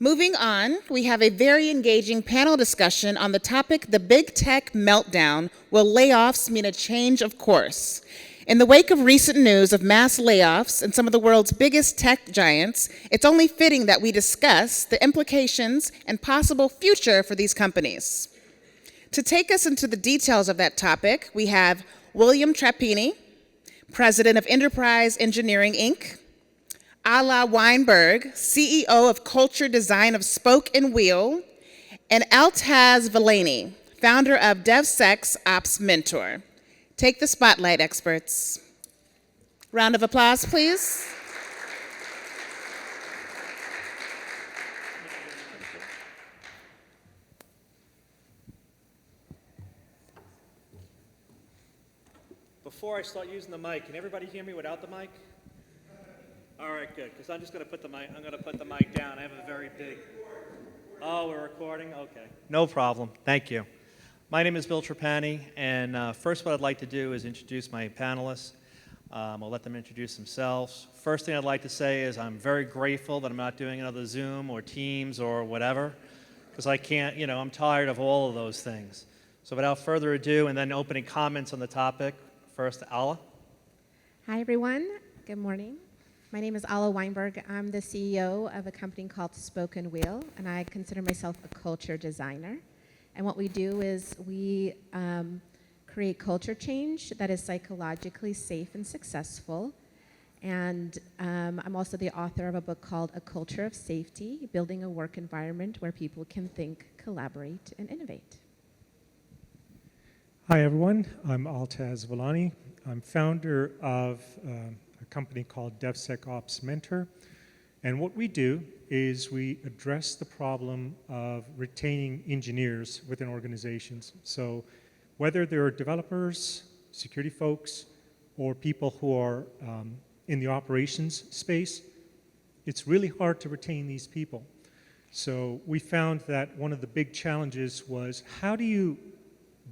Moving on, we have a very engaging panel discussion on the topic, the Big Tech Meltdown, Will Layoffs Mean a Change of Course? In the wake of recent news of mass layoffs in some of the world's biggest tech giants, it's only fitting that we discuss the implications and possible future for these companies. To take us into the details of that topic, we have William Trapani, President of Enterprise Engineering, Inc., Alla Weinberg, CEO of Culture Design of Spoke and Wheel, and Altaz Valani, founder of DevSecOps Mentor. Take the spotlight, experts. Round of applause, please. Before I start using the mic, can everybody hear me without the mic? All right, good, because I'm just going to put the mic down. I have a very big... Oh, we're recording? Okay. No problem. Thank you. My name is Bill Trapani, and first what I'd like to do is introduce my panelists. I'll let them introduce themselves. First thing I'd like to say is I'm very grateful that I'm not doing another Zoom or Teams or whatever, because I can't, I'm tired of all of those things. So without further ado, and then opening comments on the topic, first, Alla. Hi, everyone. Good morning. My name is Alla Weinberg. I'm the CEO of a company called Spoke and Wheel, and I consider myself a culture designer. And what we do is we create culture change that is psychologically safe and successful. And I'm also the author of a book called A Culture of Safety, Building a Work Environment Where People Can Think, Collaborate, and Innovate. Hi, everyone. I'm Altaz Valani. I'm founder of a company called DevSecOps Mentor. And what we do is we address the problem of retaining engineers within organizations. So whether they're developers, security folks, or people who are in the operations space, it's really hard to retain these people. So we found that one of the big challenges was, how do you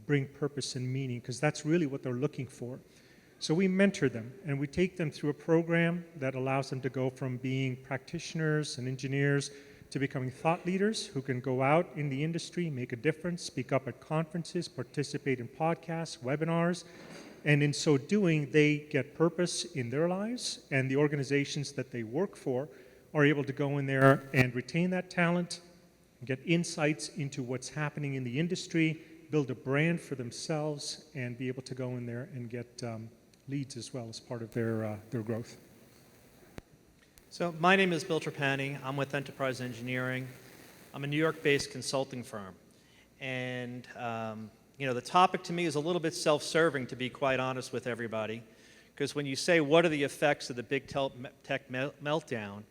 bring purpose and meaning? Because that's really what they're looking for. So we mentor them, and we take them through a program that allows them to go from being practitioners and engineers to becoming thought leaders who can go out in the industry, make a difference, speak up at conferences, participate in podcasts, webinars, and in so doing, they get purpose in their lives, and the organizations that they work for are able to go in there and retain that talent, get insights into what's happening in the industry, build a brand for themselves, and be able to go in there and get leads as well as part of their growth. So my name is Bill Trapani. I'm with Enterprise Engineering. I'm a New York-based consulting firm. And the topic to me is a little bit self-serving, to be quite honest with everybody. Because when you say, what are the effects of the big tech meltdown,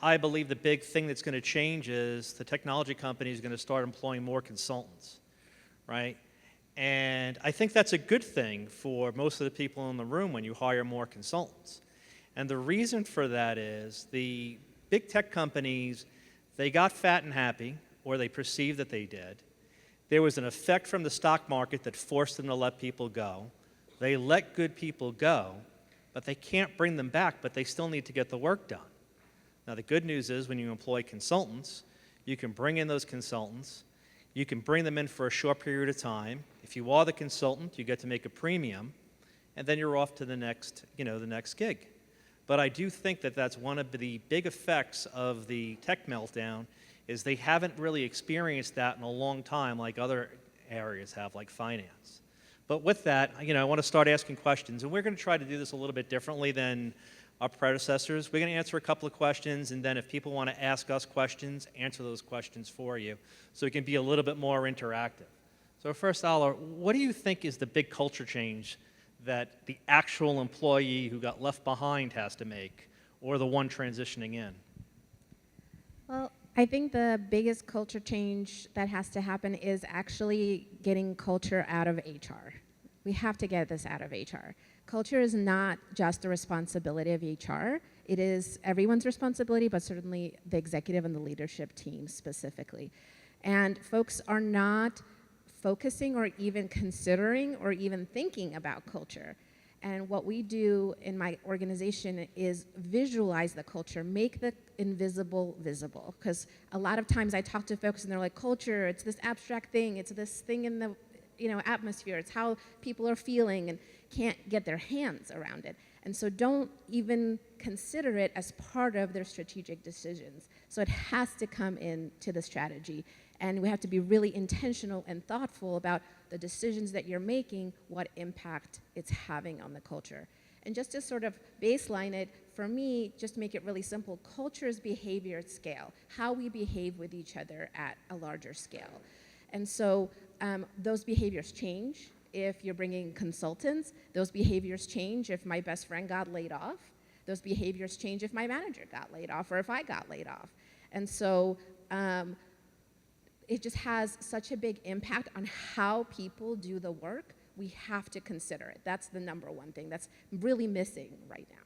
I believe the big thing that's going to change is the technology company is going to start employing more consultants, right? And I think that's a good thing for most of the people in the room when you hire more consultants. And the reason for that is the big tech companies, they got fat and happy, or they perceived that they did. There was an effect from the stock market that forced them to let people go. They let good people go, but they can't bring them back, but they still need to get the work done. Now, the good news is when you employ consultants, you can bring in those consultants. You can bring them in for a short period of time. If you are the consultant, you get to make a premium, and then you're off to the next gig. But I do think that that's one of the big effects of the tech meltdown is they haven't really experienced that in a long time like other areas have, like finance. But with that, I want to start asking questions, and we're going to try to do this a little bit differently than our predecessors. We're going to answer a couple of questions, and then if people want to ask us questions, answer those questions for you, so it can be a little bit more interactive. So first, Alla, what do you think is the big culture change that the actual employee who got left behind has to make, or the one transitioning in? Well, I think the biggest culture change that has to happen is actually getting culture out of HR. We have to get this out of HR. Culture is not just the responsibility of HR. It is everyone's responsibility, but certainly the executive and the leadership team specifically. And folks are not focusing or even considering or even thinking about culture. And what we do in my organization is visualize the culture, make the invisible visible. Because a lot of times I talk to folks and they're like, culture, it's this abstract thing, it's this thing in the atmosphere, it's how people are feeling, and can't get their hands around it. And so don't even consider it as part of their strategic decisions. So it has to come into the strategy. And we have to be really intentional and thoughtful about the decisions that you're making, what impact it's having on the culture. And just to sort of baseline it, for me, just to make it really simple, culture is behavior at scale, how we behave with each other at a larger scale. And so those behaviors change if you're bringing consultants. Those behaviors change if my best friend got laid off. Those behaviors change if my manager got laid off or if I got laid off. And so it just has such a big impact on how people do the work. We have to consider it. That's the number one thing that's really missing right now.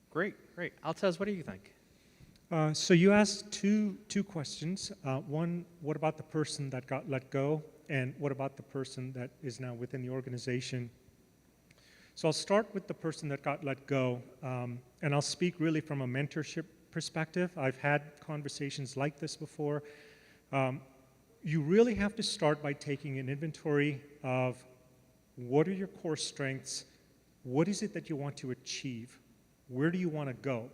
Great, great. Altaz, what do you think? So you asked two questions. One, what about the person that got let go? And what about the person that is now within the organization? So I'll start with the person that got let go. And I'll speak really from a mentorship perspective. I've had conversations like this before. You really have to start by taking an inventory of what are your core strengths, what is it that you want to achieve, where do you want to go?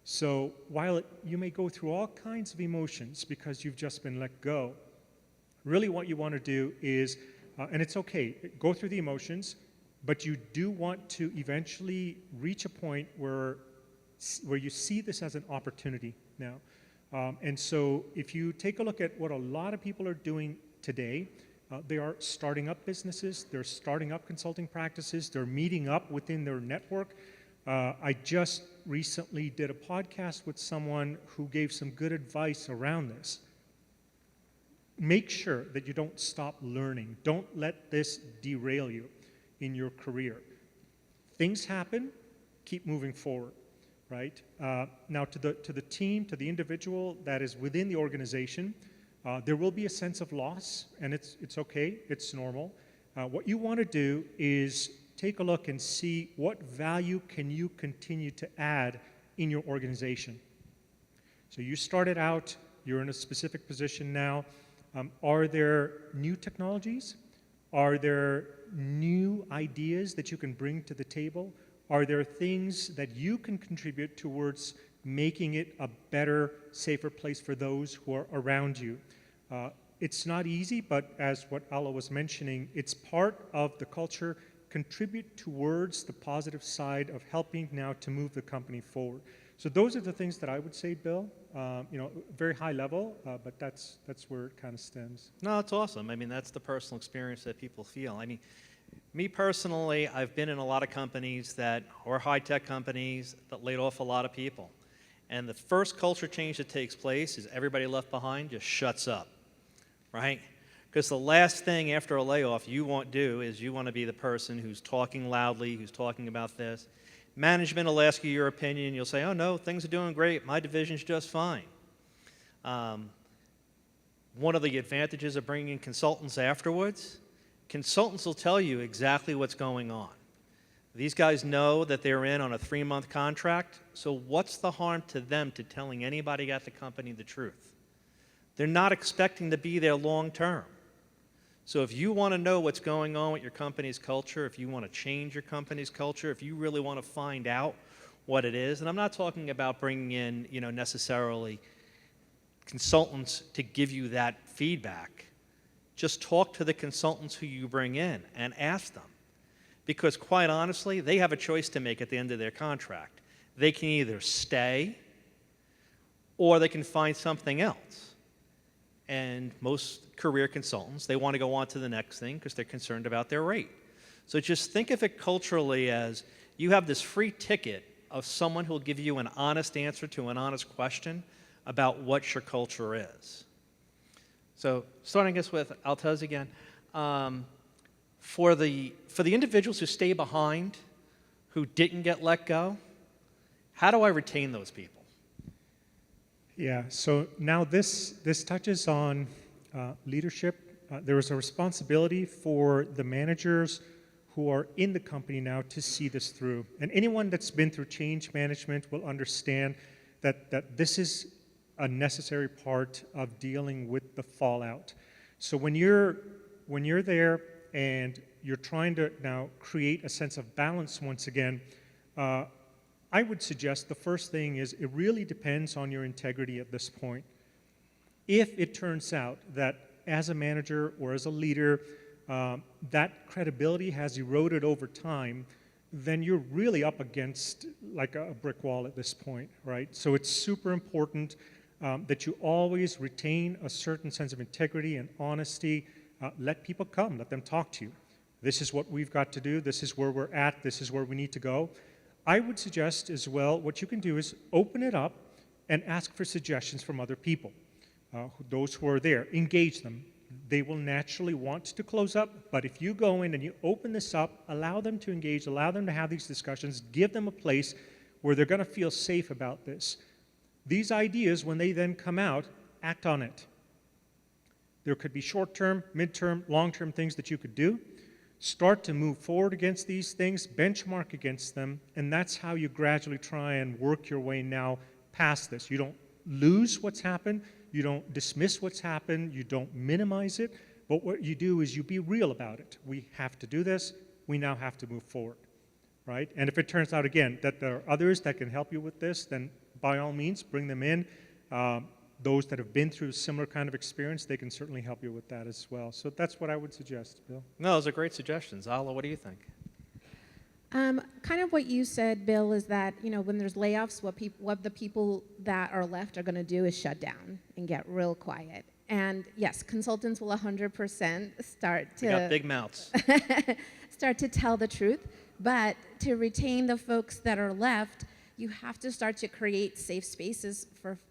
So while you may go through all kinds of emotions because you've just been let go, really what you want to do is, and it's okay, go through the emotions, but you do want to eventually reach a point where you see this as an opportunity now. And so if you take a look at what a lot of people are doing today, they are starting up businesses, they're starting up consulting practices, they're meeting up within their network. I just recently did a podcast with someone who gave some good advice around this. Make sure that you don't stop learning. Don't let this derail you in your career. Things happen, keep moving forward, right? Now to the team, to the individual that is within the organization, there will be a sense of loss, and it's okay, it's normal. What you want to do is take a look and see what value can you continue to add in your organization. So you started out, you're in a specific position now. Are there new technologies? Are there new ideas that you can bring to the table? Are there things that you can contribute towards making it a better, safer place for those who are around you? It's not easy, but as what Alla was mentioning, it's part of the culture. Contribute towards the positive side of helping now to move the company forward. So those are the things that I would say, Bill. Very high level, but that's where it kind of stems. No, that's awesome. I mean, that's the personal experience that people feel. I mean, me personally, I've been in a lot of companies or high-tech companies that laid off a lot of people. And the first culture change that takes place is everybody left behind just shuts up, right? Because the last thing after a layoff you want to do is you want to be the person who's talking loudly, who's talking about this. Management will ask you your opinion. You'll say, oh, no, things are doing great. My division's just fine. One of the advantages of bringing in consultants afterwards, consultants will tell you exactly what's going on. These guys know that they're in on a 3-month contract, so what's the harm to them to telling anybody at the company the truth? They're not expecting to be there long term. So if you want to know what's going on with your company's culture, if you want to change your company's culture, if you really want to find out what it is, and I'm not talking about bringing in, necessarily consultants to give you that feedback. Just talk to the consultants who you bring in and ask them. Because quite honestly, they have a choice to make at the end of their contract. They can either stay or they can find something else. And most career consultants, they want to go on to the next thing because they're concerned about their rate. So just think of it culturally as you have this free ticket of someone who will give you an honest answer to an honest question about what your culture is. So starting us with Altaz again, for the individuals who stay behind, who didn't get let go, how do I retain those people? Yeah, so now this touches on leadership. There is a responsibility for the managers who are in the company now to see this through. And anyone that's been through change management will understand that this is a necessary part of dealing with the fallout. So when you're there and you're trying to now create a sense of balance once again, I would suggest the first thing is it really depends on your integrity at this point. If it turns out that as a manager or as a leader, that credibility has eroded over time, then you're really up against like a brick wall at this point, right? So it's super important that you always retain a certain sense of integrity and honesty. Let people come, let them talk to you. This is what we've got to do, this is where we're at, this is where we need to go. I would suggest as well, what you can do is open it up and ask for suggestions from other people. Those who are there, engage them. They will naturally want to close up, but if you go in and you open this up, allow them to engage, allow them to have these discussions, give them a place where they're going to feel safe about this. These ideas, when they then come out, act on it. There could be short-term, mid-term, long-term things that you could do. Start to move forward against these things, benchmark against them, and that's how you gradually try and work your way now past this. You don't lose what's happened, you don't dismiss what's happened, you don't minimize it, but what you do is you be real about it. We have to do this, we now have to move forward, right? And if it turns out, again, that there are others that can help you with this, then by all means, bring them in. Those that have been through similar kind of experience, they can certainly help you with that as well. So that's what I would suggest, Bill. No, those are great suggestions. Alla, what do you think? Kind of what you said, Bill, is that when there's layoffs, what the people that are left are going to do is shut down and get real quiet. And yes, consultants will 100% start to We got big mouths. start to tell the truth, but to retain the folks that are left, you have to start to create safe spaces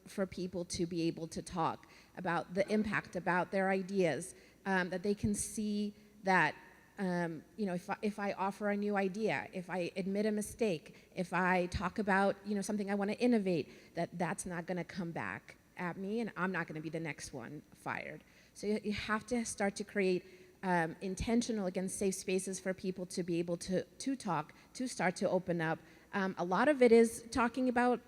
for people to be able to talk about the impact, about their ideas, that they can see that, if I offer a new idea, if I admit a mistake, if I talk about, something I want to innovate, that's not going to come back at me and I'm not going to be the next one fired. So you have to start to create intentional, again, safe spaces for people to be able to talk, to start to open up. A lot of it is talking about,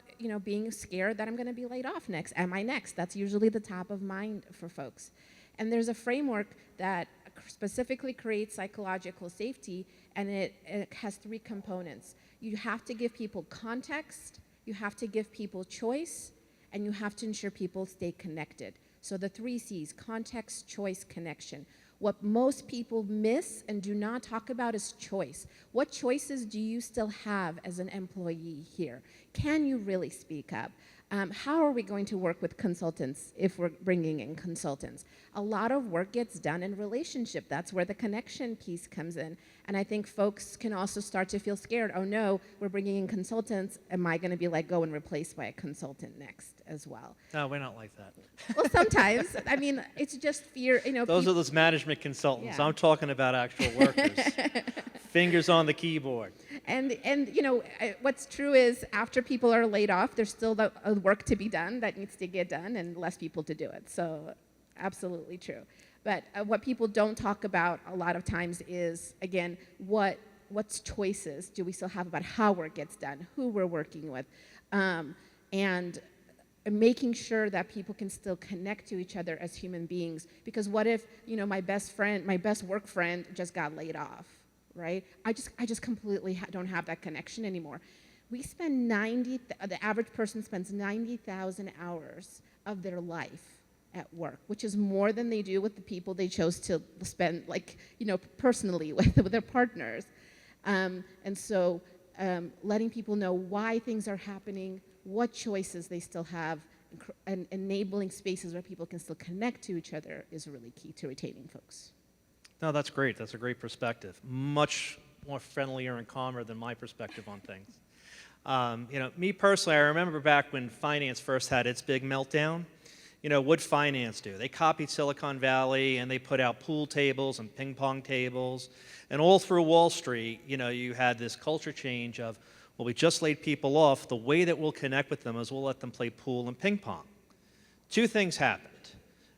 being scared that I'm going to be laid off next. Am I next? That's usually the top of mind for folks. And there's a framework that specifically creates psychological safety, and it has 3 components. You have to give people context, you have to give people choice, and you have to ensure people stay connected. So the 3 C's: context, choice, connection. What most people miss and do not talk about is choice. What choices do you still have as an employee here? Can you really speak up? How are we going to work with consultants if we're bringing in consultants? A lot of work gets done in relationship. That's where the connection piece comes in. And I think folks can also start to feel scared. Oh no, we're bringing in consultants. Am I going to be let go and replaced by a consultant next as well? No, we're not like that. Well, sometimes. I mean, it's just fear. Those are those management consultants. Yeah. I'm talking about actual workers. Fingers on the keyboard. And what's true is after people are laid off, there's still the work to be done that needs to get done and less people to do it. So absolutely true. But what people don't talk about a lot of times is, again, what's choices do we still have about how work gets done, who we're working with, and making sure that people can still connect to each other as human beings. Because what if, my best work friend just got laid off? Right? I just completely don't have that connection anymore. We spend the average person spends 90,000 hours of their life at work, which is more than they do with the people they chose to spend, personally with their partners. And so letting people know why things are happening, what choices they still have, and enabling spaces where people can still connect to each other is really key to retaining folks. No, that's great. That's a great perspective. Much more friendlier and calmer than my perspective on things. Me personally, I remember back when finance first had its big meltdown. What'd finance do? They copied Silicon Valley and they put out pool tables and ping pong tables. And all through Wall Street, you had this culture change of, well, we just laid people off. The way that we'll connect with them is we'll let them play pool and ping pong. 2 things happened.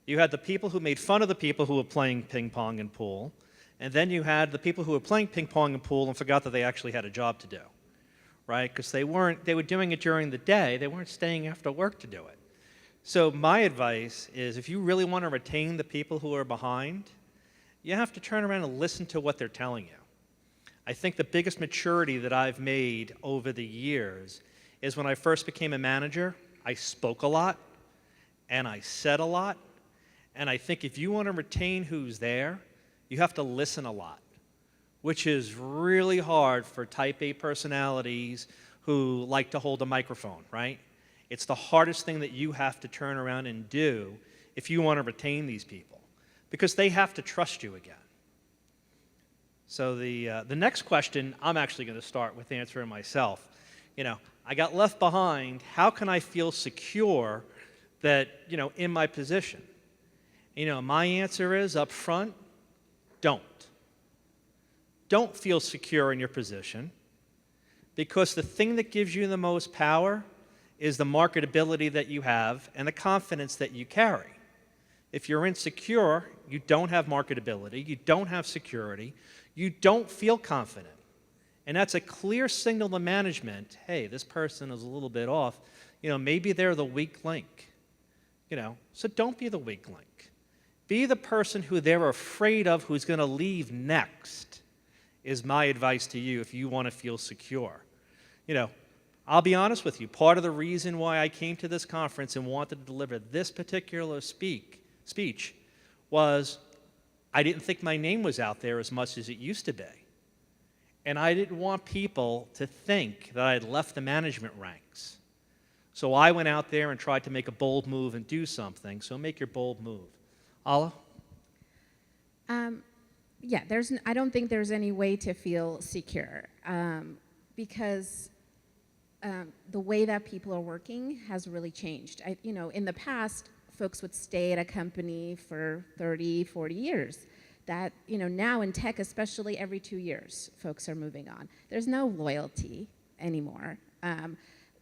You had the people who made fun of the people who were playing ping pong and pool, And then you had the people who were playing ping pong and pool and forgot that they actually had a job to do, right? Because they were doing it during the day. They weren't staying after work to do it. So my advice is if you really want to retain the people who are behind, you have to turn around and listen to what they're telling you. I think the biggest maturity that I've made over the years is when I first became a manager, I spoke a lot and I said a lot. And I think if you want to retain who's there, you have to listen a lot, which is really hard for type A personalities who like to hold a microphone, right? It's the hardest thing that you have to turn around and do if you want to retain these people, because they have to trust you again. So the next question, I'm actually going to start with answering myself. I got left behind. How can I feel secure that, in my position? My answer is up front, don't. Don't feel secure in your position, because the thing that gives you the most power is the marketability that you have and the confidence that you carry. If you're insecure, you don't have marketability, you don't have security, you don't feel confident. And that's a clear signal to management, hey, this person is a little bit off. Maybe they're the weak link. So don't be the weak link. Be the person who they're afraid of who's going to leave next, is my advice to you if you want to feel secure. I'll be honest with you. Part of the reason why I came to this conference and wanted to deliver this particular speech was I didn't think my name was out there as much as it used to be. And I didn't want people to think that I had left the management ranks. So I went out there and tried to make a bold move and do something. So make your bold move. Alla? Yeah, I don't think there's any way to feel secure because the way that people are working has really changed. In the past, folks would stay at a company for 30, 40 years. That, now in tech, especially every 2 years, folks are moving on. There's no loyalty anymore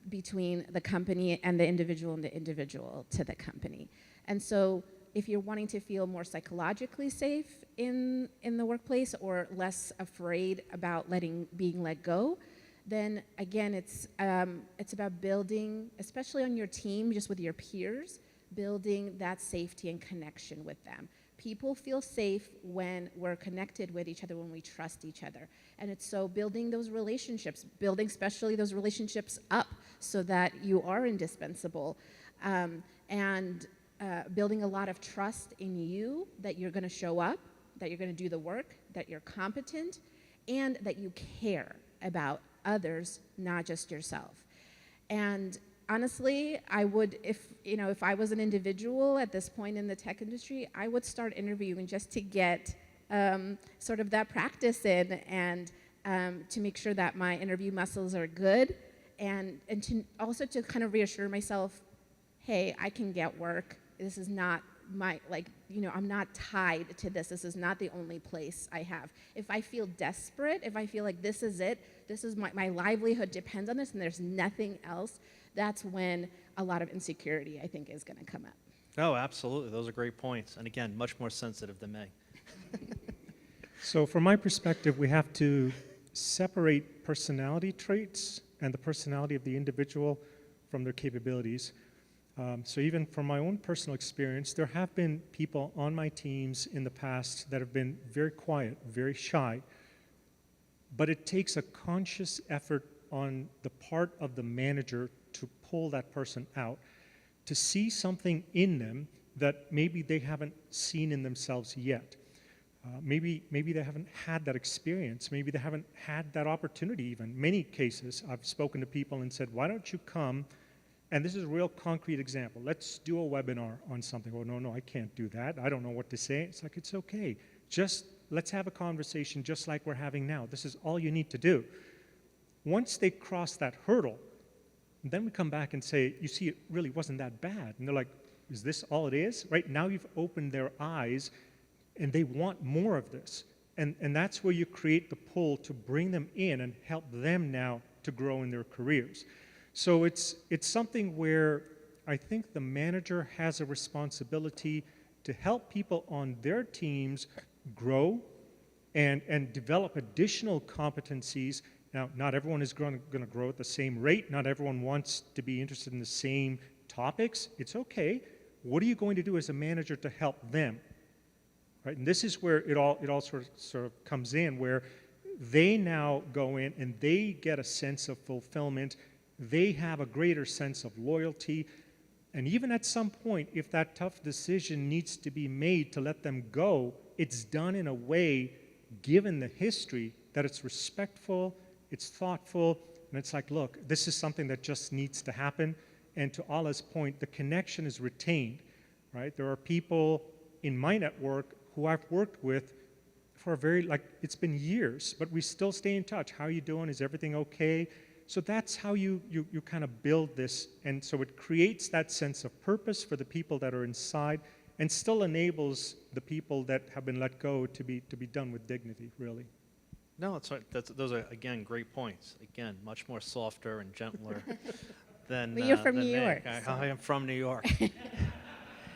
between the company and the individual to the company. And so if you're wanting to feel more psychologically safe in the workplace or less afraid about being let go, then again, it's about building, especially on your team, just with your peers, building that safety and connection with them. People feel safe when we're connected with each other, when we trust each other. And it's so building those relationships, building especially those relationships up so that you are indispensable. Building a lot of trust in you that you're going to show up, that you're going to do the work, that you're competent, and that you care about others, not just yourself. And honestly, I would, if I was an individual at this point in the tech industry, I would start interviewing just to get sort of that practice in and to make sure that my interview muscles are good and to also to kind of reassure myself, hey, I can get work. This is not I'm not tied to this. This is not the only place I have. If I feel desperate, if I feel like this is it, this is my livelihood depends on this and there's nothing else, that's when a lot of insecurity, I think, is going to come up. Oh, absolutely. Those are great points. And again, much more sensitive than me. So from my perspective, we have to separate personality traits and the personality of the individual from their capabilities. So even from my own personal experience, there have been people on my teams in the past that have been very quiet, very shy, but it takes a conscious effort on the part of the manager to pull that person out, to see something in them that maybe they haven't seen in themselves yet. Maybe they haven't had that experience. Maybe they haven't had that opportunity even. Many cases, I've spoken to people and said, why don't you come? And this is a real concrete example. Let's do a webinar on something. Oh, no, I can't do that. I don't know what to say. It's like, it's okay. Just let's have a conversation just like we're having now. This is all you need to do. Once they cross that hurdle, then we come back and say, you see, it really wasn't that bad. And they're like, is this all it is? Right now you've opened their eyes and they want more of this. And that's where you create the pull to bring them in and help them now to grow in their careers. So it's something where I think the manager has a responsibility to help people on their teams grow and develop additional competencies. Now, not everyone is going to grow at the same rate. Not everyone wants to be interested in the same topics. It's okay. What are you going to do as a manager to help them? Right? And this is where it all sort of comes in, where they now go in and they get a sense of fulfillment. They have a greater sense of loyalty. And even at some point, if that tough decision needs to be made to let them go, it's done in a way, given the history, that it's respectful, it's thoughtful, and it's like, look, this is something that just needs to happen. And to Alla's point, the connection is retained, right? There are people in my network who I've worked with for it's been years, but we still stay in touch. How are you doing? Is everything okay? So that's how you kind of build this. And so it creates that sense of purpose for the people that are inside and still enables the people that have been let go to be done with dignity, really. No, those are, again, great points. Again, much more softer and gentler than Well, you're from than New me. York. I am from New York.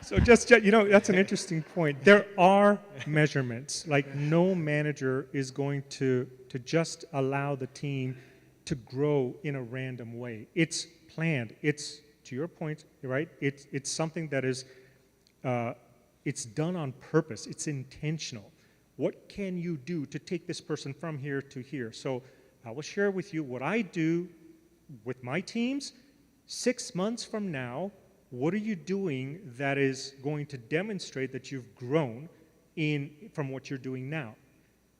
So just, that's an interesting point. There are measurements. Like, no manager is going to just allow the team to grow in a random way. It's planned. It's, to your point, right? It's something that is, it's done on purpose. It's intentional. What can you do to take this person from here to here? So I will share with you what I do with my teams. 6 months from now, what are you doing that is going to demonstrate that you've grown from what you're doing now?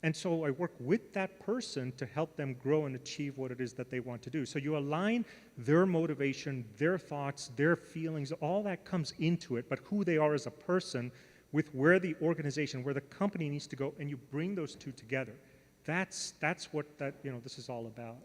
And so I work with that person to help them grow and achieve what it is that they want to do. So you align their motivation, their thoughts, their feelings, all that comes into it, but who they are as a person with where the organization, where the company needs to go, and you bring those two together. That's what this is all about.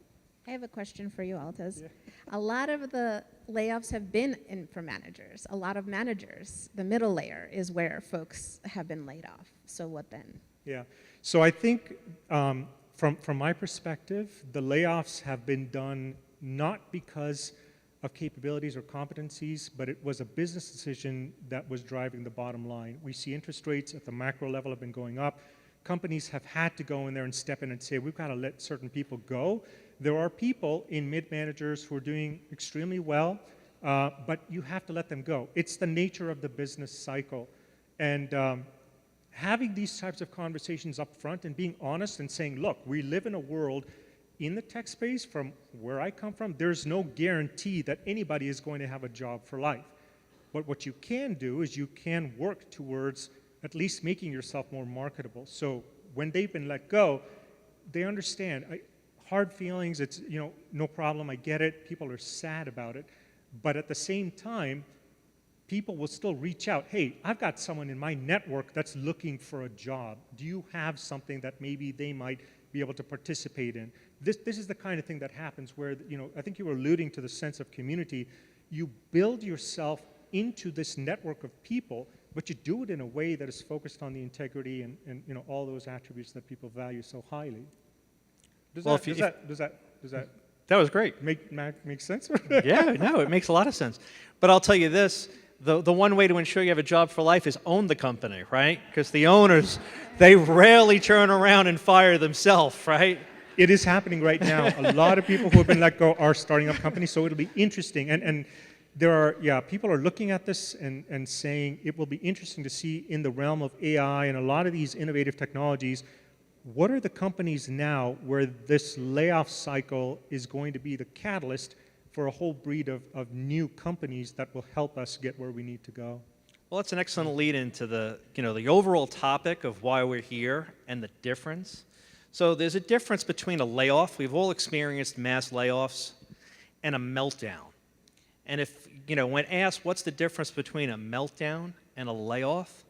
I have a question for you, Altaz. Yeah. A lot of the layoffs have been for managers. A lot of managers, the middle layer is where folks have been laid off. So what then? Yeah. So I think from my perspective, the layoffs have been done not because of capabilities or competencies, but it was a business decision that was driving the bottom line. We see interest rates at the macro level have been going up. Companies have had to go in there and step in and say, we've got to let certain people go. There are people in mid-managers who are doing extremely well, but you have to let them go. It's the nature of the business cycle. And having these types of conversations up front and being honest and saying, look, we live in a world in the tech space, from where I come from, there's no guarantee that anybody is going to have a job for life. But what you can do is you can work towards at least making yourself more marketable. So when they've been let go, they understand. Hard feelings, it's, no problem, I get it. People are sad about it. But at the same time, people will still reach out. Hey, I've got someone in my network that's looking for a job. Do you have something that maybe they might be able to participate in? This is the kind of thing that happens where, I think you were alluding to the sense of community. You build yourself into this network of people, but you do it in a way that is focused on the integrity and all those attributes that people value so highly. Does that That was great. make sense? Yeah, no, it makes a lot of sense. But I'll tell you this, the one way to ensure you have a job for life is own the company, right? Because the owners, they rarely turn around and fire themselves, right? It is happening right now. A lot of people who have been let go are starting up companies, so it'll be interesting. And there are, people are looking at this and saying it will be interesting to see in the realm of AI and a lot of these innovative technologies, what are the companies now where this layoff cycle is going to be the catalyst for a whole breed of new companies that will help us get where we need to go? Well, that's an excellent lead into the overall topic of why we're here and the difference. So there's a difference between a layoff. We've all experienced mass layoffs and a meltdown. And if, when asked what's the difference between a meltdown and a layoff,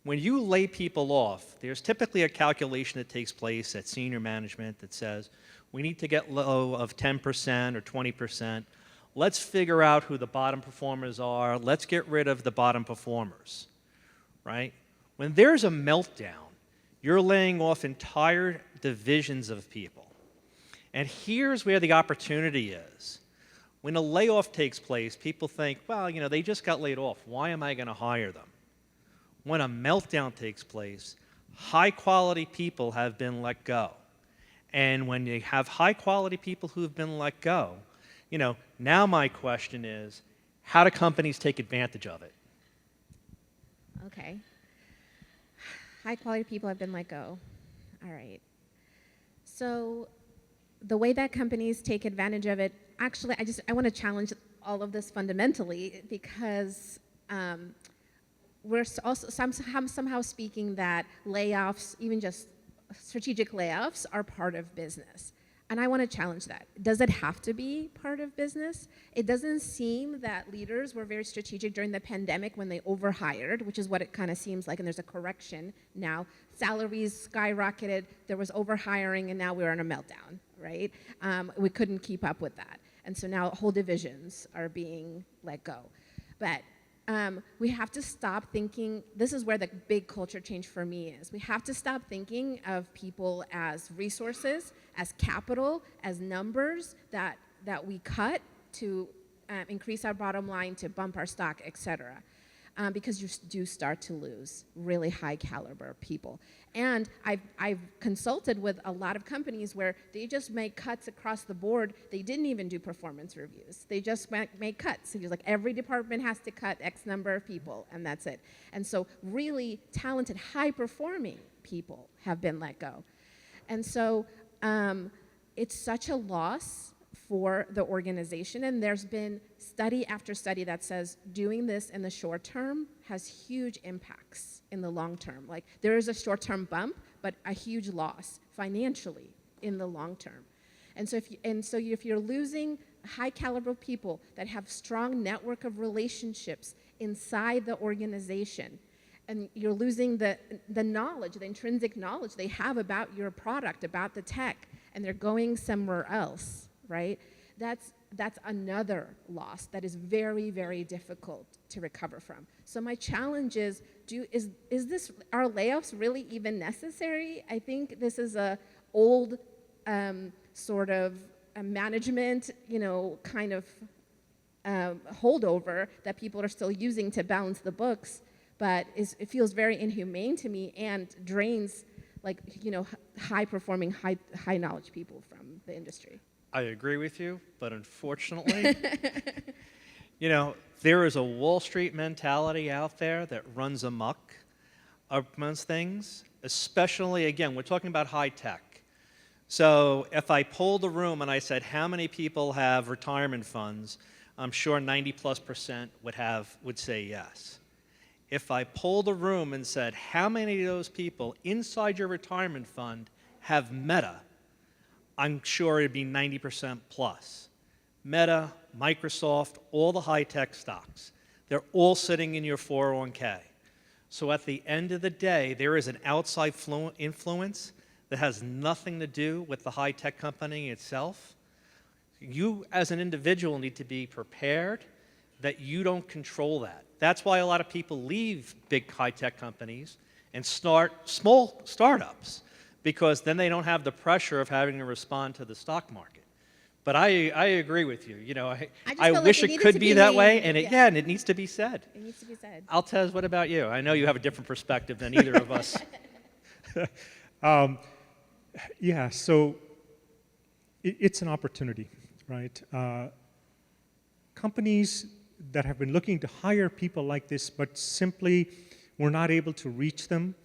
when you lay people off, there's typically a calculation that takes place at senior management that says, we need to get low of 10% or 20%. Let's figure out who the bottom performers are. Let's get rid of the bottom performers, right? When there's a meltdown, you're laying off entire divisions of people. And here's where the opportunity is. When a layoff takes place, people think, well, they just got laid off. Why am I going to hire them? When a meltdown takes place, high-quality people have been let go. And when you have high-quality people who have been let go, now my question is, how do companies take advantage of it? Okay. High quality people have been let go. All right. So the way that companies take advantage of it, actually, I want to challenge all of this fundamentally because we're also somehow speaking that layoffs, even just strategic layoffs, are part of business. And I want to challenge that. Does it have to be part of business? It doesn't seem that leaders were very strategic during the pandemic when they overhired, which is what it kind of seems like, and there's a correction now. Salaries skyrocketed, there was overhiring, and now we're in a meltdown, right? We couldn't keep up with that. And so now whole divisions are being let go. But we have to stop thinking, this is where the big culture change for me is. We have to stop thinking of people as resources, as capital, as numbers that we cut to increase our bottom line, to bump our stock, et cetera. Because you do start to lose really high caliber people. And I've consulted with a lot of companies where they just make cuts across the board. They didn't even do performance reviews. They just make cuts. It's like every department has to cut X number of people, and that's it. And so really talented, high-performing people have been let go. And so it's such a loss for the organization, and there's been study after study that says doing this in the short term has huge impacts in the long term. Like, there is a short-term bump, but a huge loss financially in the long term. And so if you're losing high-caliber people that have strong network of relationships inside the organization, and you're losing the knowledge, the intrinsic knowledge they have about your product, about the tech, and they're going somewhere else, right? That's another loss that is very, very difficult to recover from. So my challenge is are layoffs really even necessary? I think this is a old sort of a management, kind of holdover that people are still using to balance the books, but it feels very inhumane to me and drains, high-performing, high-knowledge people from the industry. I agree with you, but unfortunately, there is a Wall Street mentality out there that runs amok amongst things, especially, again, we're talking about high tech. So if I polled the room and I said, how many people have retirement funds, I'm sure 90+% would say yes. If I polled the room and said, how many of those people inside your retirement fund have Meta, I'm sure it'd be 90% plus. Meta, Microsoft, all the high-tech stocks, they're all sitting in your 401k. So at the end of the day, there is an outside influence that has nothing to do with the high-tech company itself. You, as an individual, need to be prepared that you don't control that. That's why a lot of people leave big high-tech companies and start small startups, because then they don't have the pressure of having to respond to the stock market. But I agree with you. I wish it could be that way, and again, it needs to be said. It needs to be said. Altaz, what about you? I know you have a different perspective than either of us. Yeah, so it's an opportunity, right? Companies that have been looking to hire people like this, but simply were not able to reach them,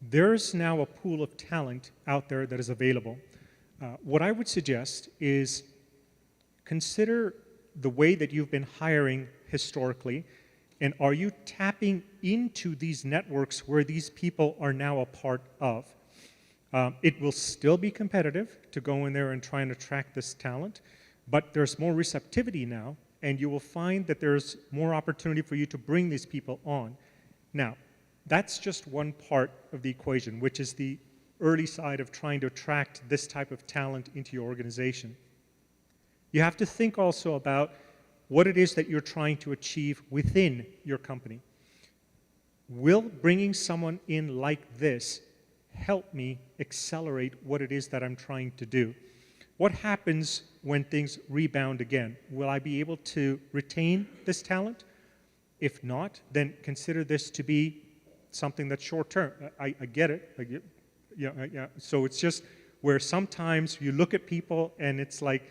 there's now a pool of talent out there that is available. What I would suggest is consider the way that you've been hiring historically, and are you tapping into these networks where these people are now a part of? It will still be competitive to go in there and try and attract this talent, but there's more receptivity now, and you will find that there's more opportunity for you to bring these people on. Now, that's just one part of the equation, which is the early side of trying to attract this type of talent into your organization. You have to think also about what it is that you're trying to achieve within your company. Will bringing someone in like this help me accelerate what it is that I'm trying to do? What happens when things rebound again? Will I be able to retain this talent? If not, then consider this to be something that's short term. I get it. Yeah. So it's just where sometimes you look at people and it's like,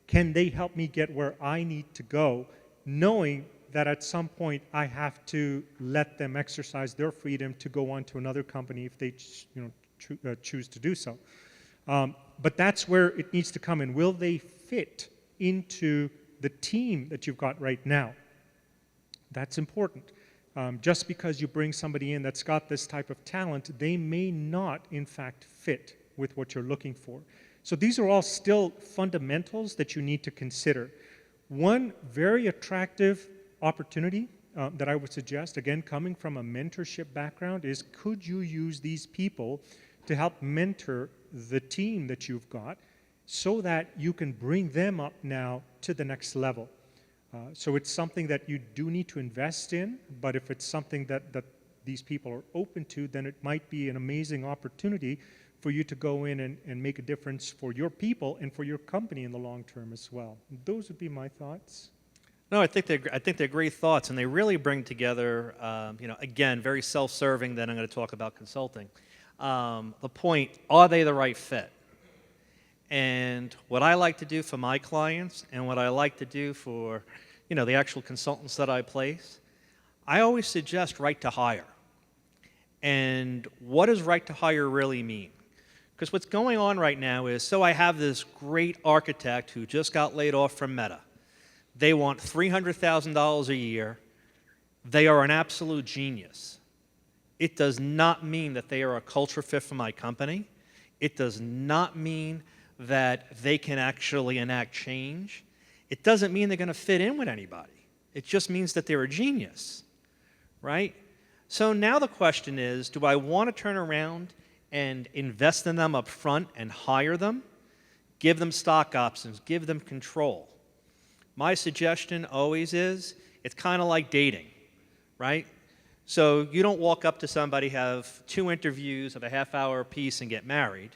can they help me get where I need to go, knowing that at some point I have to let them exercise their freedom to go on to another company if they choose to do so. But that's where it needs to come in. Will they fit into the team that you've got right now? That's important. Just because you bring somebody in that's got this type of talent, they may not, in fact, fit with what you're looking for. So these are all still fundamentals that you need to consider. One very attractive opportunity that I would suggest, again, coming from a mentorship background, is could you use these people to help mentor the team that you've got so that you can bring them up now to the next level. So it's something that you do need to invest in, but if it's something that these people are open to, then it might be an amazing opportunity for you to go in and make a difference for your people and for your company in the long term as well. Those would be my thoughts. No, I think they're great thoughts, and they really bring together, again, very self-serving. Then I'm going to talk about consulting. The point: are they the right fit? And what I like to do for my clients, and what I like to do for, the actual consultants that I place, I always suggest right to hire. And what does right to hire really mean? Because what's going on right now is, so I have this great architect who just got laid off from Meta. They want $300,000 a year. They are an absolute genius. It does not mean that they are a culture fit for my company. It does not mean that they can actually enact change. It doesn't mean they're going to fit in with anybody. It just means that they're a genius, right? So now the question is, do I want to turn around and invest in them up front and hire them, give them stock options, give them control? My suggestion always is, it's kind of like dating, right? So you don't walk up to somebody, have 2 interviews of a half-hour piece and get married.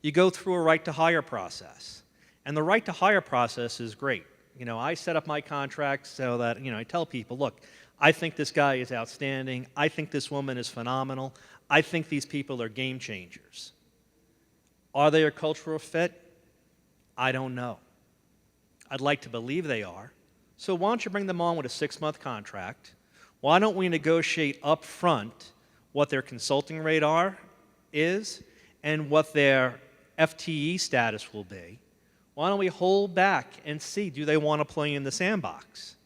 You go through a right-to-hire process. And the right-to-hire process is great. I set up my contracts so that, I tell people, look, I think this guy is outstanding. I think this woman is phenomenal. I think these people are game changers. Are they a cultural fit? I don't know. I'd like to believe they are. So why don't you bring them on with a 6-month contract? Why don't we negotiate up front what their consulting rate is and what their FTE status will be? Why don't we hold back and see, do they want to play in the sandbox?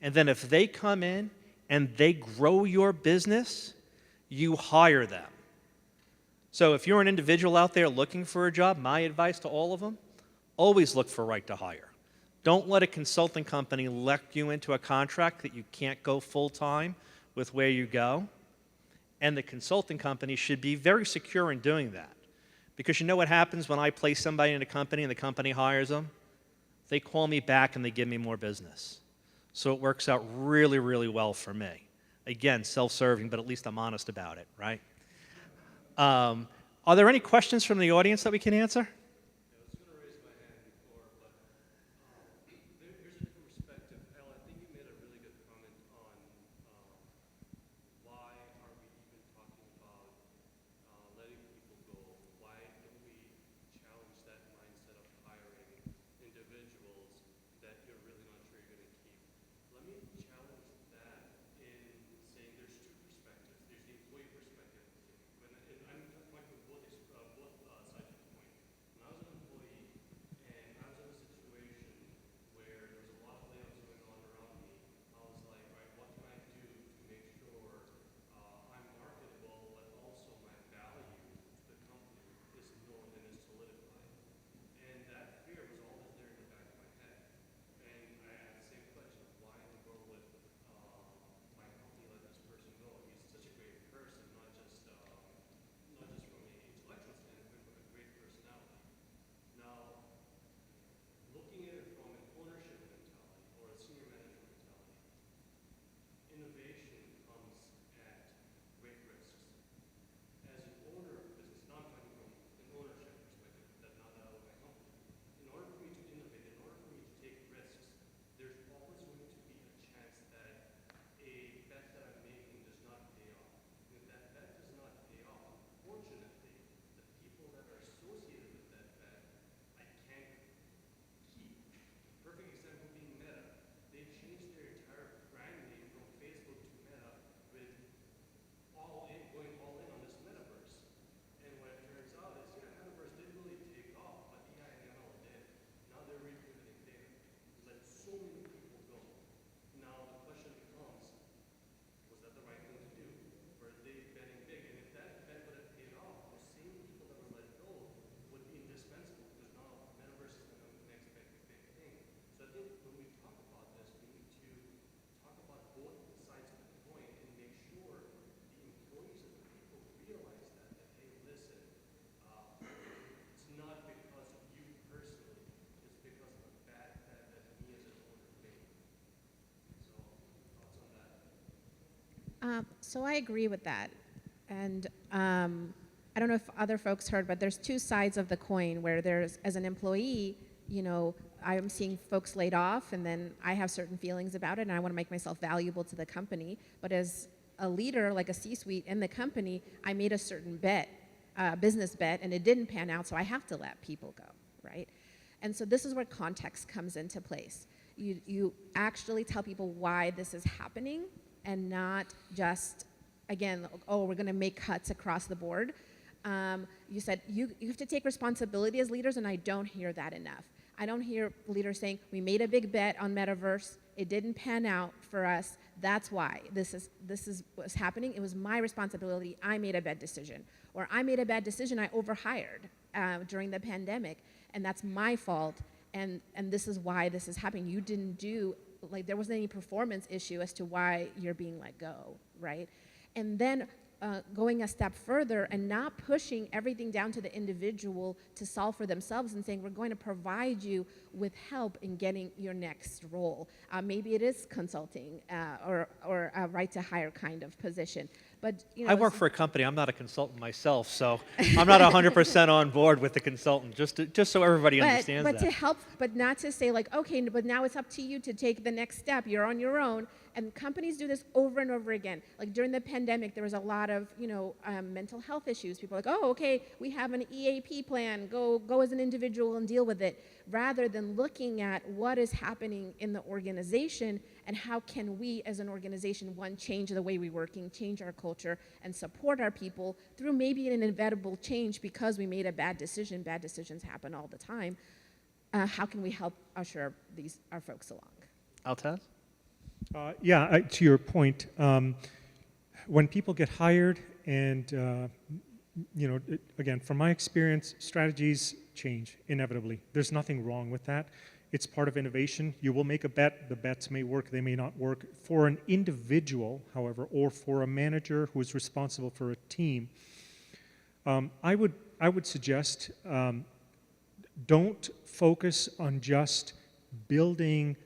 And then if they come in and they grow your business, you hire them. So if you're an individual out there looking for a job, my advice to all of them, always look for right to hire. Don't let a consulting company lock you into a contract that you can't go full-time with where you go. And the consulting company should be very secure in doing that. Because you know what happens when I place somebody in a company and the company hires them? They call me back and they give me more business. So it works out really, really well for me. Again, self-serving, but at least I'm honest about it, right? Are there any questions from the audience that we can answer? So I agree with that. And I don't know if other folks heard, but there's two sides of the coin where there's, as an employee, I'm seeing folks laid off, and then I have certain feelings about it, and I want to make myself valuable to the company. But as a leader, like a C-suite in the company, I made a certain bet, business bet, and it didn't pan out, so I have to let people go, right? And so this is where context comes into place. You actually tell people why this is happening, and not just, again, oh, we're going to make cuts across the board. You said you have to take responsibility as leaders, and I don't hear that enough. I don't hear leaders saying, we made a big bet on metaverse, it didn't pan out for us, that's why this is what's happening. It was my responsibility, I made a bad decision. Or I made a bad decision, I overhired during the pandemic, and that's my fault, and this is why this is happening. You didn't do, there wasn't any performance issue as to why you're being let go, right? And then going a step further and not pushing everything down to the individual to solve for themselves, and saying, we're going to provide you with help in getting your next role. Maybe it is consulting or a right to hire kind of position. But I work for a company. I'm not a consultant myself, so I'm not 100% on board with the consultant, just so everybody understands that. But that. to help, but not to say okay, but now it's up to you to take the next step. You're on your own. And companies do this over and over again. Like during the pandemic, there was a lot of mental health issues. People are like, oh, okay, we have an EAP plan. Go as an individual and deal with it. Rather than looking at what is happening in the organization and how can we as an organization, one, change the way we're working, change our culture, and support our people through maybe an inevitable change because we made a bad decision. Bad decisions happen all the time. How can we help usher our folks along? Altaz? To your point, when people get hired and, again, from my experience, strategies change inevitably. There's nothing wrong with that. It's part of innovation. You will make a bet. The bets may work, they may not work. For an individual, however, or for a manager who is responsible for a team, I would suggest don't focus on just building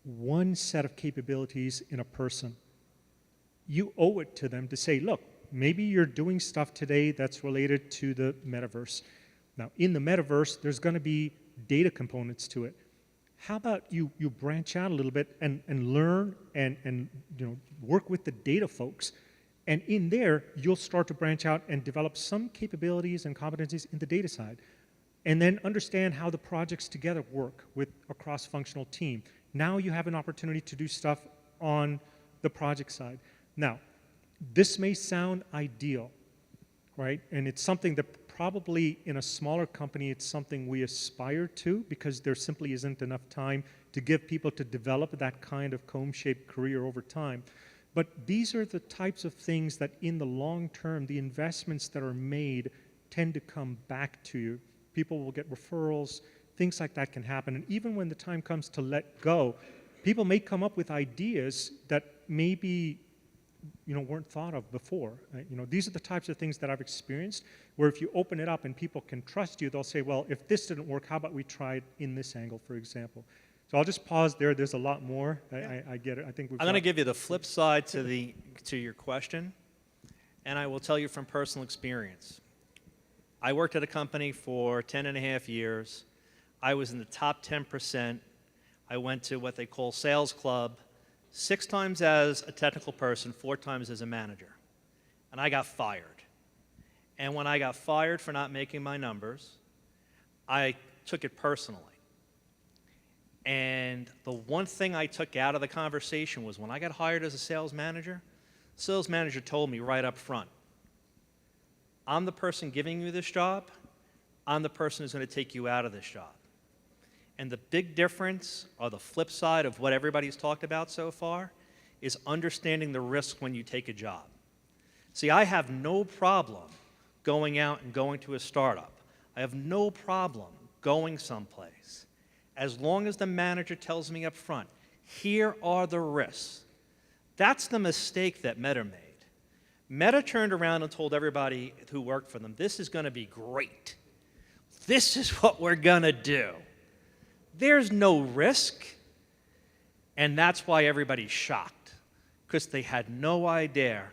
one set of capabilities in a person. You owe it to them to say, look, maybe you're doing stuff today that's related to the metaverse. Now, in the metaverse, there's going to be data components to it. How about you branch out a little bit and learn and work with the data folks, and in there, you'll start to branch out and develop some capabilities and competencies in the data side, and then understand how the projects together work with a cross-functional team. Now you have an opportunity to do stuff on the project side. Now, this may sound ideal, right? And it's something that probably in a smaller company, it's something we aspire to because there simply isn't enough time to give people to develop that kind of comb-shaped career over time. But these are the types of things that in the long term, the investments that are made tend to come back to you. People will get referrals, things like that can happen. And even when the time comes to let go, people may come up with ideas that maybe weren't thought of before. These are the types of things that I've experienced where if you open it up and people can trust you, they'll say, well, if this didn't work, how about we try it in this angle, for example. So I'll just pause there. There's a lot more. I get it. I think I'm going to give you the flip side to your question, and I will tell you from personal experience. I worked at a company for 10 and a half years. I was in the top 10%. I went to what they call sales club 6 times as a technical person, 4 times as a manager. And I got fired. And when I got fired for not making my numbers, I took it personally. And the one thing I took out of the conversation was when I got hired as a sales manager told me right up front, I'm the person giving you this job. I'm the person who's going to take you out of this job. And the big difference, or the flip side of what everybody's talked about so far, is understanding the risk when you take a job. See, I have no problem going out and going to a startup. I have no problem going someplace, as long as the manager tells me up front, here are the risks. That's the mistake that Meta made. Meta turned around and told everybody who worked for them, this is going to be great. This is what we're going to do. There's no risk, and that's why everybody's shocked. because they had no idea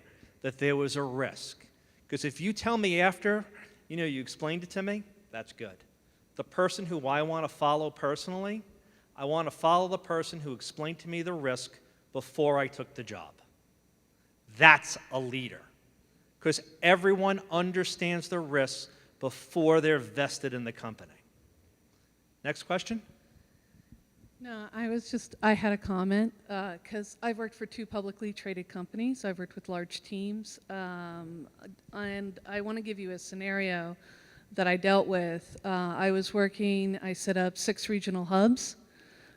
that there was a risk. Because if you tell me after, you explained it to me, that's good. The person who I want to follow personally, I want to follow the person who explained to me the risk before I took the job. That's a leader. Because everyone understands the risks before they're vested in the company. Next question. No, I had a comment, because I've worked for 2 publicly traded companies. I've worked with large teams, and I want to give you a scenario that I dealt with. I set up 6 regional hubs.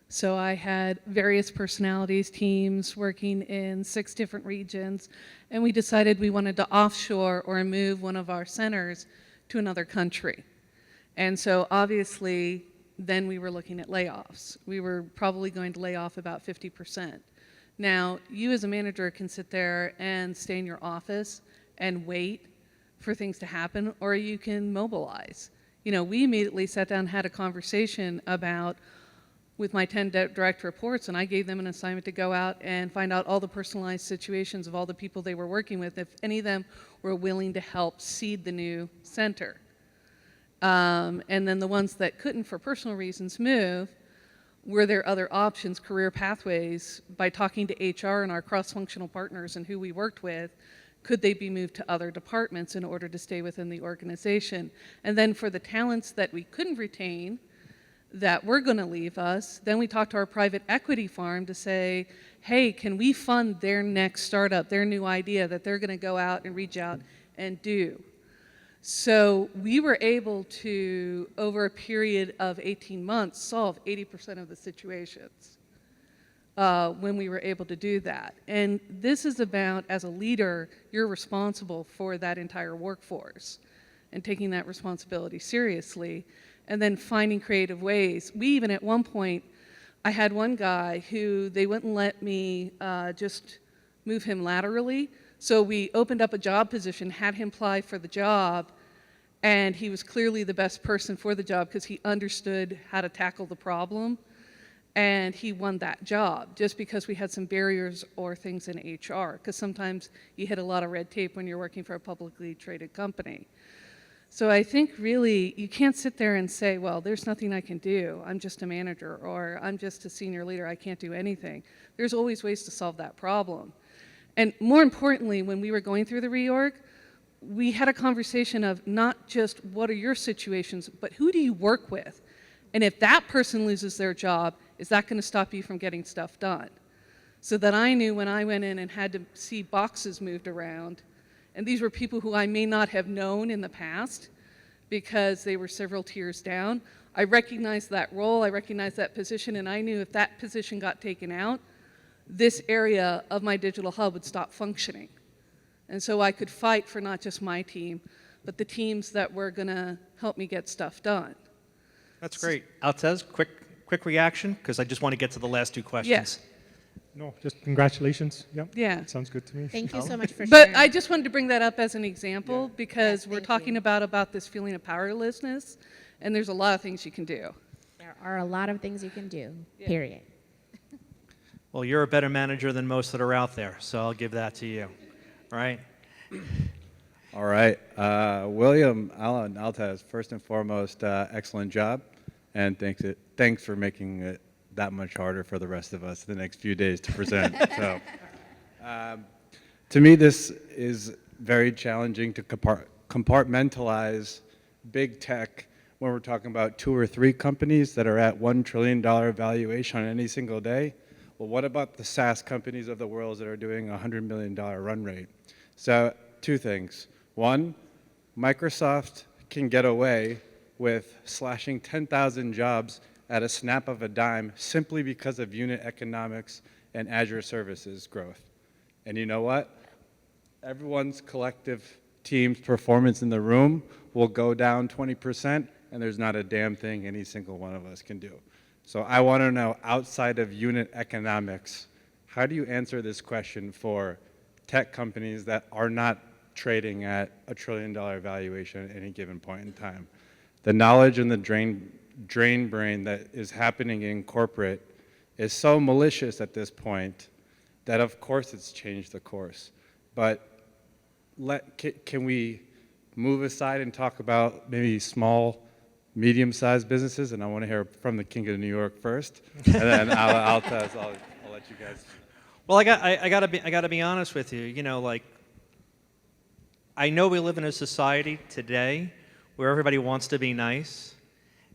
So I had various personalities, teams working in 6 different regions, and we decided we wanted to offshore or move one of our centers to another country. And so obviously, then we were looking at layoffs. We were probably going to lay off about 50%. Now, you as a manager can sit there and stay in your office and wait for things to happen, or you can mobilize. We immediately sat down and had a conversation with my 10 direct reports, and I gave them an assignment to go out and find out all the personalized situations of all the people they were working with, if any of them were willing to help seed the new center. And then the ones that couldn't, for personal reasons, move, were there other options, career pathways, by talking to HR and our cross-functional partners and who we worked with, could they be moved to other departments in order to stay within the organization? And then for the talents that we couldn't retain, that were going to leave us, then we talked to our private equity firm to say, hey, can we fund their next startup, their new idea that they're going to go out and reach out and do? So we were able to, over a period of 18 months, solve 80% of the situations when we were able to do that. And this is about, as a leader, you're responsible for that entire workforce and taking that responsibility seriously, and then finding creative ways. We even at one point, I had one guy who they wouldn't let me just move him laterally. So we opened up a job position, had him apply for the job, and he was clearly the best person for the job because he understood how to tackle the problem, and he won that job just because we had some barriers or things in HR, because sometimes you hit a lot of red tape when you're working for a publicly traded company. So I think really you can't sit there and say, well, there's nothing I can do. I'm just a manager, or I'm just a senior leader. I can't do anything. There's always ways to solve that problem. And more importantly, when we were going through the reorg, we had a conversation of not just what are your situations, but who do you work with? And if that person loses their job, is that going to stop you from getting stuff done? So that I knew when I went in and had to see boxes moved around, and these were people who I may not have known in the past because they were several tiers down, I recognized that role, I recognized that position, and I knew if that position got taken out, this area of my digital hub would stop functioning. And so I could fight for not just my team, but the teams that were going to help me get stuff done. That's great. Altaz, quick reaction, because I just want to get to the last 2 questions. Yes. No, just congratulations. Yeah. Sounds good to me. Thank you so much for But sharing. I just wanted to bring that up as an example because we're thank talking you. about this feeling of powerlessness, and there's a lot of things you can do. There are a lot of things you can do, period. Well, you're a better manager than most that are out there, so I'll give that to you. All right? All right. William, Alla, and Altaz, first and foremost, excellent job. And thanks for making it that much harder for the rest of us the next few days to present. So, to me, this is very challenging to compartmentalize big tech when we're talking about 2 or 3 companies that are at $1 trillion valuation on any single day. Well, what about the SaaS companies of the world that are doing a $100 million run rate? So 2 things. 1, Microsoft can get away with slashing 10,000 jobs at a snap of a dime simply because of unit economics and Azure services growth. And you know what? Everyone's collective team's performance in the room will go down 20%, and there's not a damn thing any single one of us can do. So I want to know, outside of unit economics, how do you answer this question for tech companies that are not trading at a $1 trillion valuation at any given point in time? The knowledge and the drain brain that is happening in corporate is so malicious at this point that of course it's changed the course. But can we move aside and talk about maybe small, medium-sized businesses? And I want to hear from the King of New York first, and then Altaz, I'll let you guys. Well, I gotta be honest with you. You know, like, I know we live in a society today where everybody wants to be nice,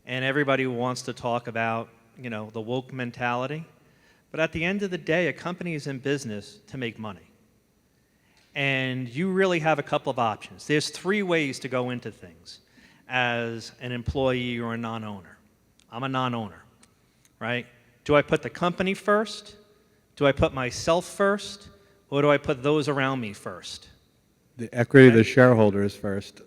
and everybody wants to talk about, you know, the woke mentality. But at the end of the day, a company is in business to make money. And you really have a couple of options. There's 3 ways to go into things as an employee or a non-owner. I'm a non-owner, right? Do I put the company first? Do I put myself first? Or do I put those around me first? The equity of the shareholders first.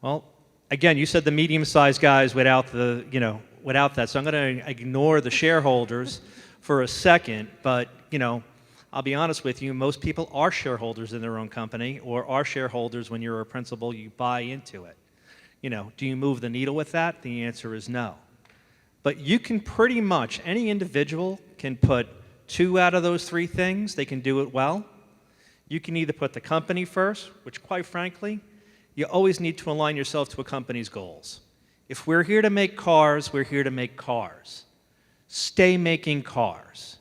Well, again, you said the medium-sized guys without the, you know, without that. So I'm going to ignore the shareholders for a second. But, you know, I'll be honest with you, most people are shareholders in their own company, or are shareholders when you're a principal, you buy into it. You know, do you move the needle with that? The answer is no. But you can pretty much, any individual can put 2 out of those 3 things. They can do it well. You can either put the company first, which quite frankly, you always need to align yourself to a company's goals. If we're here to make cars, we're here to make cars. Stay making cars.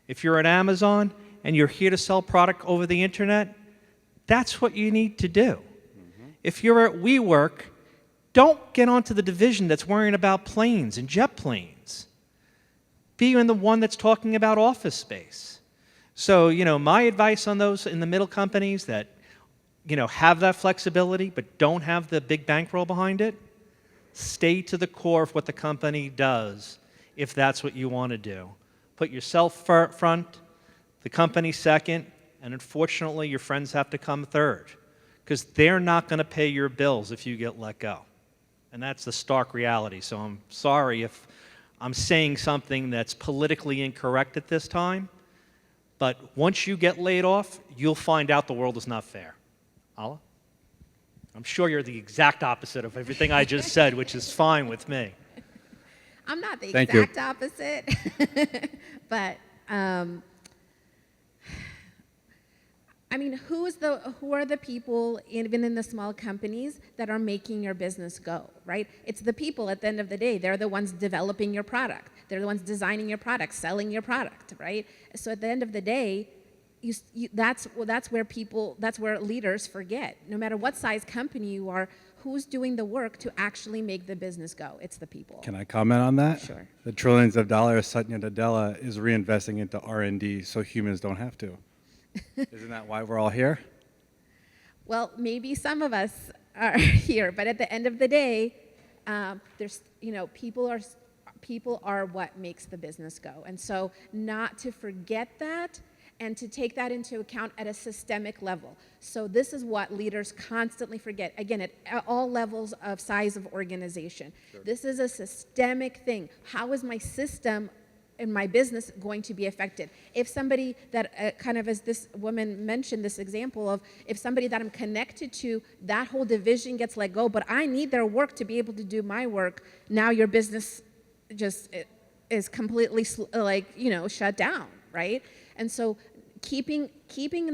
If you're at Amazon and you're here to sell product over the internet, that's what you need to do. If you're at WeWork, don't get onto the division that's worrying about planes and jet planes. Be in the one that's talking about office space. So, you know, my advice on those in the middle companies that, you know, have that flexibility but don't have the big bankroll behind it, stay to the core of what the company does if that's what you want to do. Put yourself front, the company second, and unfortunately your friends have to come third, because they're not going to pay your bills if you get let go. And that's the stark reality. So I'm sorry if I'm saying something that's politically incorrect at this time, but once you get laid off, you'll find out the world is not fair. Alla? I'm sure you're the exact opposite of everything I just said, which is fine with me. I'm not the Thank you. exact opposite, but I mean, who are the people, even in the small companies, that are making your business go, right? It's the people at the end of the day. They're the ones developing your product. They're the ones designing your product, selling your product, right? So at the end of the day, that's where leaders forget. No matter what size company you are, who's doing the work to actually make the business go? It's the people. Can I comment on that? Sure. The trillions of dollars Satya Nadella is reinvesting into R&D so humans don't have to. Isn't that why we're all here? Well, maybe some of us are here, but at the end of the day, there's, you know, people are what makes the business go. And so not to forget that and to take that into account at a systemic level. So this is what leaders constantly forget, again, at all levels of size of organization. Sure. This is a systemic thing. How is my system in my business going to be affected? If somebody that, kind of as this woman mentioned, this example of, if somebody that I'm connected to, that whole division gets let go, but I need their work to be able to do my work, now your business just is completely, like, you know, shut down, right? And so keeping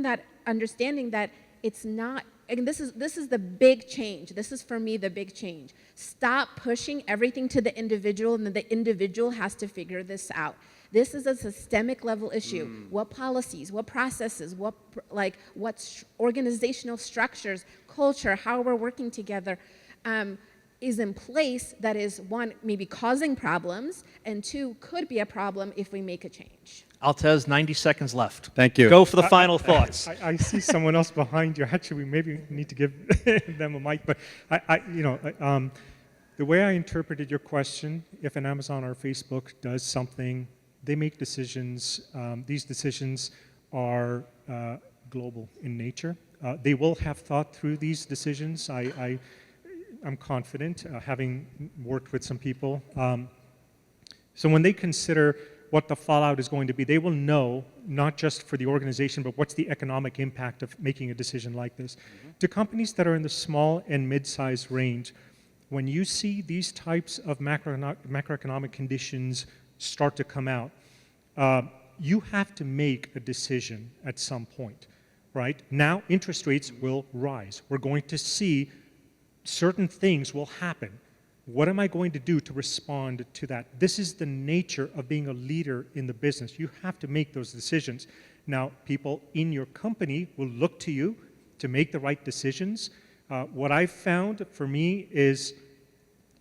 that understanding that it's not, and this is the big change. This is, for me, the big change. Stop pushing everything to the individual, and then the individual has to figure this out. This is a systemic level issue. What policies, what processes, what organizational structures, culture, how we're working together is in place that is, one, maybe causing problems, and 2, could be a problem if we make a change. Altaz, 90 seconds left. Thank you. Go for the final thoughts. I see someone else behind you. Actually, we maybe need to give them a mic. But the way I interpreted your question, if an Amazon or Facebook does something, they make decisions. These decisions are global in nature. They will have thought through these decisions. I'm confident, having worked with some people. So when they consider what the fallout is going to be, they will know, not just for the organization, but what's the economic impact of making a decision like this. To companies that are in the small and mid-sized range, when you see these types of macroeconomic conditions start to come out, you have to make a decision at some point, right? Now, interest rates will rise. We're going to see certain things will happen. What am I going to do to respond to that? This is the nature of being a leader in the business. You have to make those decisions. Now, people in your company will look to you to make the right decisions. What I've found for me is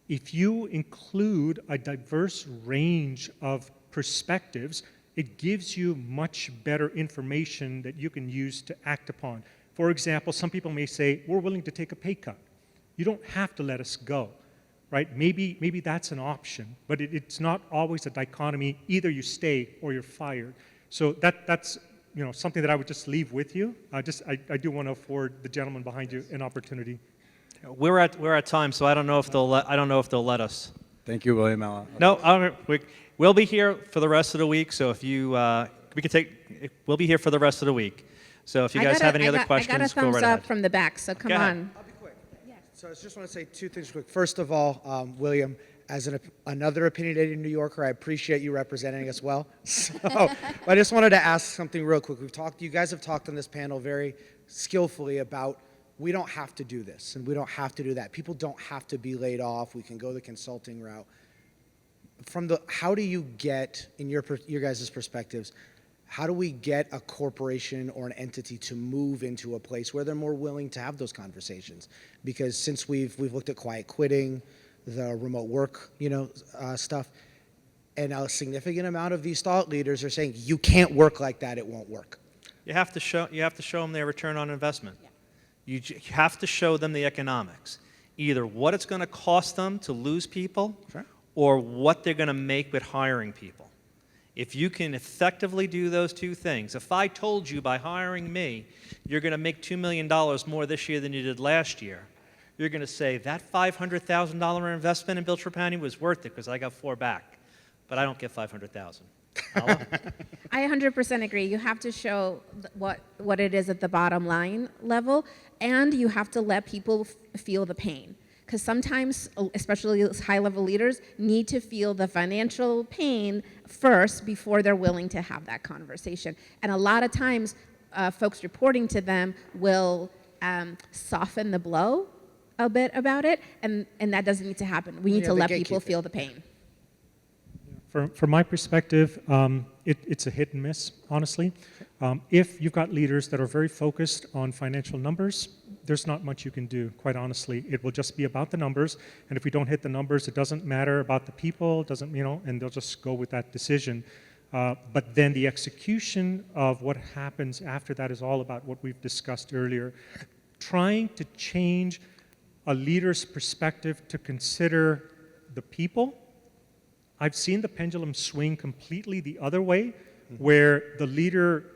if you include a diverse range of perspectives, it gives you much better information that you can use to act upon. For example, some people may say, we're willing to take a pay cut. You don't have to let us go. Right? Maybe that's an option, but it's not always a dichotomy. Either you stay or you're fired. So that's something that I would just leave with you. I do want to afford the gentleman behind you an opportunity. We're at time, so I don't know if they'll let us. Thank you, William. Alla. No, we'll be here for the rest of the week. So if you we'll be here for the rest of the week. So if you guys have any other questions, I got a go thumbs right up ahead. from the back, so come Go ahead. on. So I just want to say two things quick. First of all, William, as another opinionated New Yorker, I appreciate you representing us well. So I just wanted to ask something real quick. You guys have talked on this panel very skillfully about we don't have to do this and we don't have to do that. People don't have to be laid off. We can go the consulting route. How do you get, in your guys' perspectives, how do we get a corporation or an entity to move into a place where they're more willing to have those conversations? Because since we've looked at quiet quitting, the remote work, stuff, and a significant amount of these thought leaders are saying you can't work like that; it won't work. You have to show them their return on investment. Yeah. You have to show them the economics, either what it's going to cost them to lose people, Sure. or what they're going to make with hiring people. If you can effectively do those two things, if I told you by hiring me, you're going to make $2 million more this year than you did last year, you're going to say, that $500,000 investment in Bill Trapani was worth it because I got 4 back, but I don't get $500,000. I 100% agree. You have to show what it is at the bottom line level, and you have to let people feel the pain. Because sometimes, especially high-level leaders, need to feel the financial pain first before they're willing to have that conversation. And a lot of times, folks reporting to them will soften the blow a bit about it, and that doesn't need to happen. We need to let people feel the pain. From my perspective, it's a hit and miss, honestly. If you've got leaders that are very focused on financial numbers, there's not much you can do, quite honestly. It will just be about the numbers, and if we don't hit the numbers, it doesn't matter about the people, and they'll just go with that decision. But then the execution of what happens after that is all about what we've discussed earlier. Trying to change a leader's perspective to consider the people. I've seen the pendulum swing completely the other way, where the leader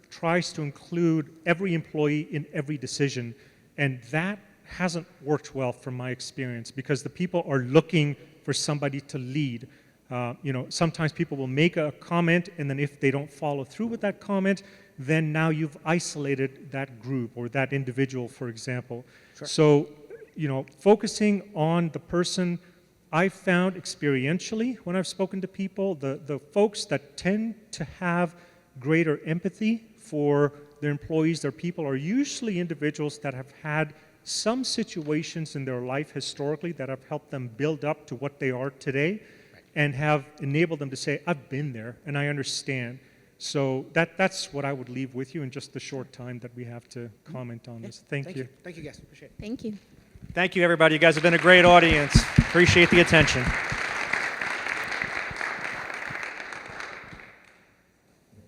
tries to include every employee in every decision, and that hasn't worked well from my experience because the people are looking for somebody to lead. Sometimes people will make a comment, and then if they don't follow through with that comment, then now you've isolated that group or that individual, for example. Sure. So, focusing on the person, I've found experientially when I've spoken to people, the folks that tend to have greater empathy for their employees, their people, are usually individuals that have had some situations in their life historically that have helped them build up to what they are today and have enabled them to say, I've been there and I understand. So that's what I would leave with you in just the short time that we have to comment on this. Thank you. Thank you, guys. Appreciate it. Thank you. Thank you, everybody. You guys have been a great audience. Appreciate the attention.